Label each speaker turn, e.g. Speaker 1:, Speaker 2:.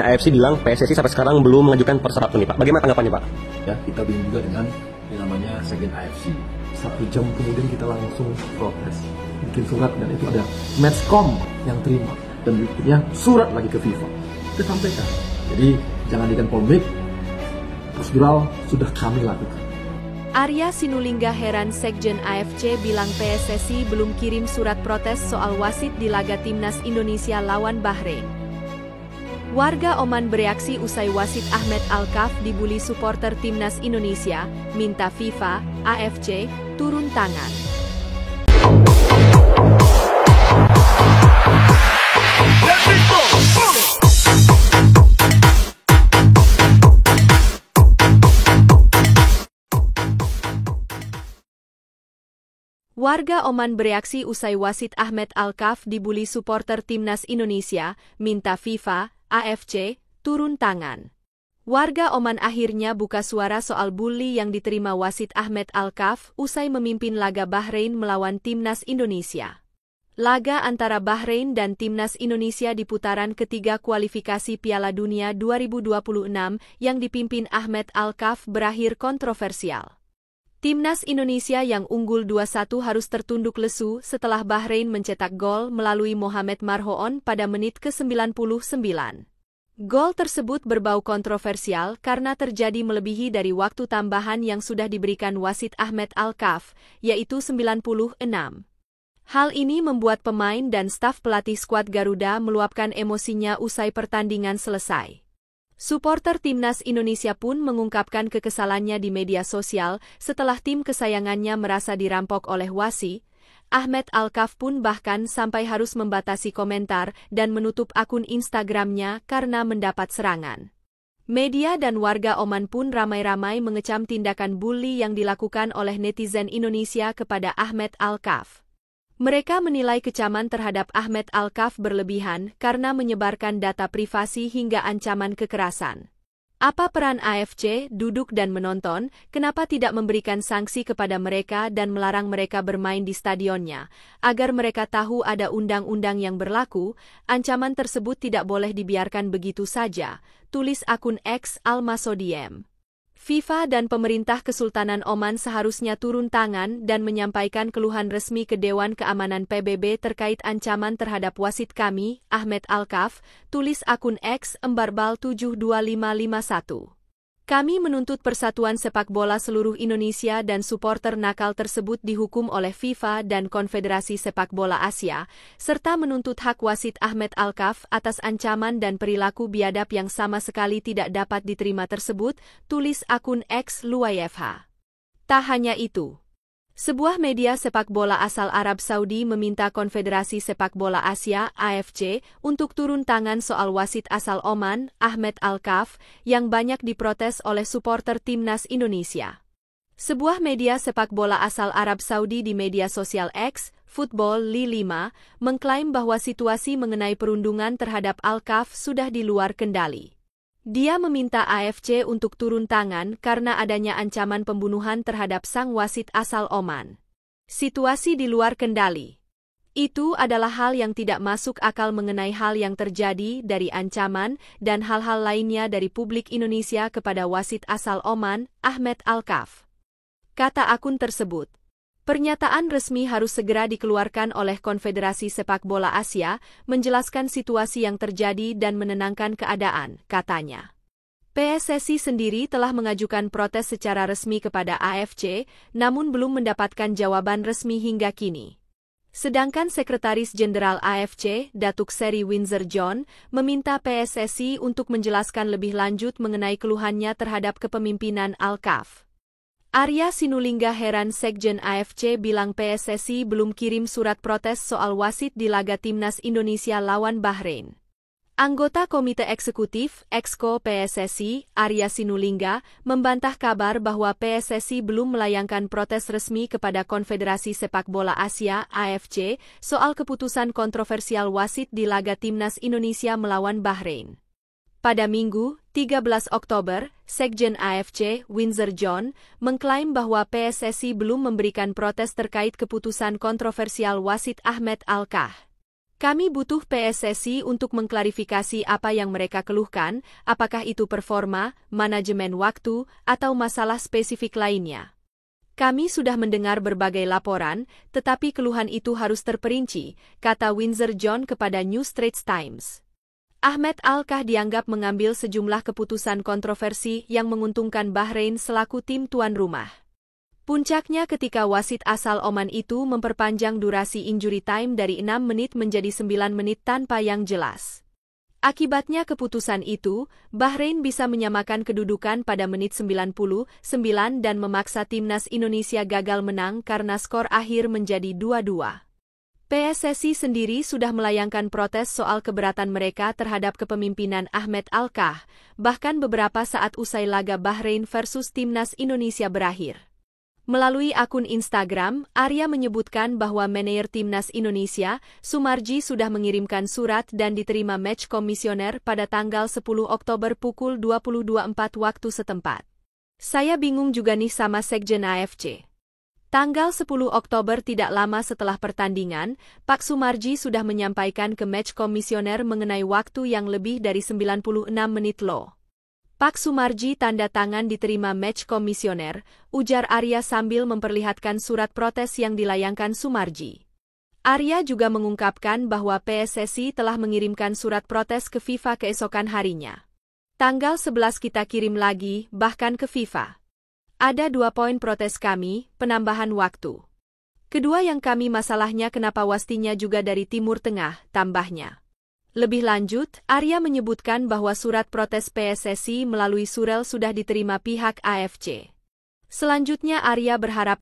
Speaker 1: AFC bilang PSSI sampai sekarang belum mengajukan persyarat nih Pak. Bagaimana tanggapannya Pak?
Speaker 2: Ya, kita bingung juga dengan yang namanya Sekjen AFC. 1 jam kemudian kita langsung protes, bikin surat, dan itu ada Matchcom yang terima, dan berikutnya surat lagi ke FIFA. Kita sampaikan. Jadi jangan jadikan polemik, prosedural sudah kami lakukan.
Speaker 3: Arya Sinulinga heran Sekjen AFC bilang PSSI belum kirim surat protes soal wasit di laga Timnas Indonesia lawan Bahrain. Warga Oman bereaksi usai wasit Ahmed Alkaf dibuli supporter Timnas Indonesia, minta FIFA, AFC, turun tangan. Warga Oman bereaksi usai wasit Ahmed Alkaf dibuli supporter Timnas Indonesia, minta FIFA, AFC, turun tangan. Warga Oman akhirnya buka suara soal bully yang diterima wasit Ahmed Alkaf usai memimpin laga Bahrain melawan Timnas Indonesia. Laga antara Bahrain dan Timnas Indonesia di putaran ketiga kualifikasi Piala Dunia 2026 yang dipimpin Ahmed Alkaf berakhir kontroversial. Timnas Indonesia yang unggul 2-1 harus tertunduk lesu setelah Bahrain mencetak gol melalui Mohamed Marhoon pada menit ke-99. Gol tersebut berbau kontroversial karena terjadi melebihi dari waktu tambahan yang sudah diberikan wasit Ahmed Alkaf, yaitu 96. Hal ini membuat pemain dan staf pelatih skuad Garuda meluapkan emosinya usai pertandingan selesai. Supporter Timnas Indonesia pun mengungkapkan kekesalannya di media sosial setelah tim kesayangannya merasa dirampok oleh wasit. Ahmed Alkaf pun bahkan sampai harus membatasi komentar dan menutup akun Instagramnya karena mendapat serangan. Media dan warga Oman pun ramai-ramai mengecam tindakan bully yang dilakukan oleh netizen Indonesia kepada Ahmed Alkaf. Mereka menilai kecaman terhadap Ahmed Alkaf berlebihan karena menyebarkan data privasi hingga ancaman kekerasan. Apa peran AFC, duduk dan menonton, kenapa tidak memberikan sanksi kepada mereka dan melarang mereka bermain di stadionnya, agar mereka tahu ada undang-undang yang berlaku, ancaman tersebut tidak boleh dibiarkan begitu saja, tulis akun X Al-Masodiem. FIFA dan pemerintah Kesultanan Oman seharusnya turun tangan dan menyampaikan keluhan resmi ke Dewan Keamanan PBB terkait ancaman terhadap wasit kami, Ahmed Alkaf, tulis akun X embarbal72551. Kami menuntut Persatuan Sepak Bola Seluruh Indonesia dan supporter nakal tersebut dihukum oleh FIFA dan Konfederasi Sepak Bola Asia, serta menuntut hak wasit Ahmed Alkaf atas ancaman dan perilaku biadab yang sama sekali tidak dapat diterima tersebut, tulis akun X Luayfh. Tak hanya itu. Sebuah media sepak bola asal Arab Saudi meminta Konfederasi Sepak Bola Asia (AFC) untuk turun tangan soal wasit asal Oman, Ahmed Alkaf, yang banyak diprotes oleh supporter Timnas Indonesia. Sebuah media sepak bola asal Arab Saudi di media sosial X, Football Li 5, mengklaim bahwa situasi mengenai perundungan terhadap Alkaf sudah di luar kendali. Dia meminta AFC untuk turun tangan karena adanya ancaman pembunuhan terhadap sang wasit asal Oman. Situasi di luar kendali. Itu adalah hal yang tidak masuk akal mengenai hal yang terjadi dari ancaman dan hal-hal lainnya dari publik Indonesia kepada wasit asal Oman, Ahmed Alkaf. Kata akun tersebut. Pernyataan resmi harus segera dikeluarkan oleh Konfederasi Sepak Bola Asia, menjelaskan situasi yang terjadi dan menenangkan keadaan, katanya. PSSI sendiri telah mengajukan protes secara resmi kepada AFC, namun belum mendapatkan jawaban resmi hingga kini. Sedangkan Sekretaris Jenderal AFC, Datuk Seri Windsor John, meminta PSSI untuk menjelaskan lebih lanjut mengenai keluhannya terhadap kepemimpinan Alkaf. Arya Sinulinga heran Sekjen AFC bilang PSSI belum kirim surat protes soal wasit di laga Timnas Indonesia lawan Bahrain. Anggota Komite Eksekutif, Exco PSSI, Arya Sinulinga, membantah kabar bahwa PSSI belum melayangkan protes resmi kepada Konfederasi Sepak Bola Asia (AFC) soal keputusan kontroversial wasit di laga Timnas Indonesia melawan Bahrain. Pada Minggu, 13 Oktober, Sekjen AFC, Windsor John, mengklaim bahwa PSSI belum memberikan protes terkait keputusan kontroversial wasit Ahmed Alkaf. Kami butuh PSSI untuk mengklarifikasi apa yang mereka keluhkan, apakah itu performa, manajemen waktu, atau masalah spesifik lainnya. Kami sudah mendengar berbagai laporan, tetapi keluhan itu harus terperinci, kata Windsor John kepada New Straits Times. Ahmed Al-Kah dianggap mengambil sejumlah keputusan kontroversi yang menguntungkan Bahrain selaku tim tuan rumah. Puncaknya ketika wasit asal Oman itu memperpanjang durasi injury time dari 6 menit menjadi 9 menit tanpa yang jelas. Akibatnya keputusan itu, Bahrain bisa menyamakan kedudukan pada menit 99 dan memaksa timnas Indonesia gagal menang karena skor akhir menjadi 2-2. PSSI sendiri sudah melayangkan protes soal keberatan mereka terhadap kepemimpinan Ahmed Al-Kah, bahkan beberapa saat usai laga Bahrain versus timnas Indonesia berakhir. Melalui akun Instagram, Arya menyebutkan bahwa manajer timnas Indonesia, Sumarji sudah mengirimkan surat dan diterima match komisioner pada tanggal 10 Oktober pukul 22.04 waktu setempat. Saya bingung juga nih sama Sekjen AFC. Tanggal 10 Oktober tidak lama setelah pertandingan, Pak Sumarji sudah menyampaikan ke match komisioner mengenai waktu yang lebih dari 96 menit loh. Pak Sumarji tanda tangan diterima match komisioner, ujar Arya sambil memperlihatkan surat protes yang dilayangkan Sumarji. Arya juga mengungkapkan bahwa PSSI telah mengirimkan surat protes ke FIFA keesokan harinya. Tanggal 11 kita kirim lagi, bahkan ke FIFA. Ada 2 poin protes kami, penambahan waktu. Kedua yang kami masalahnya kenapa wastinya juga dari Timur Tengah, tambahnya. Lebih lanjut, Arya menyebutkan bahwa surat protes PSSI melalui surel sudah diterima pihak AFC. Selanjutnya Arya berharap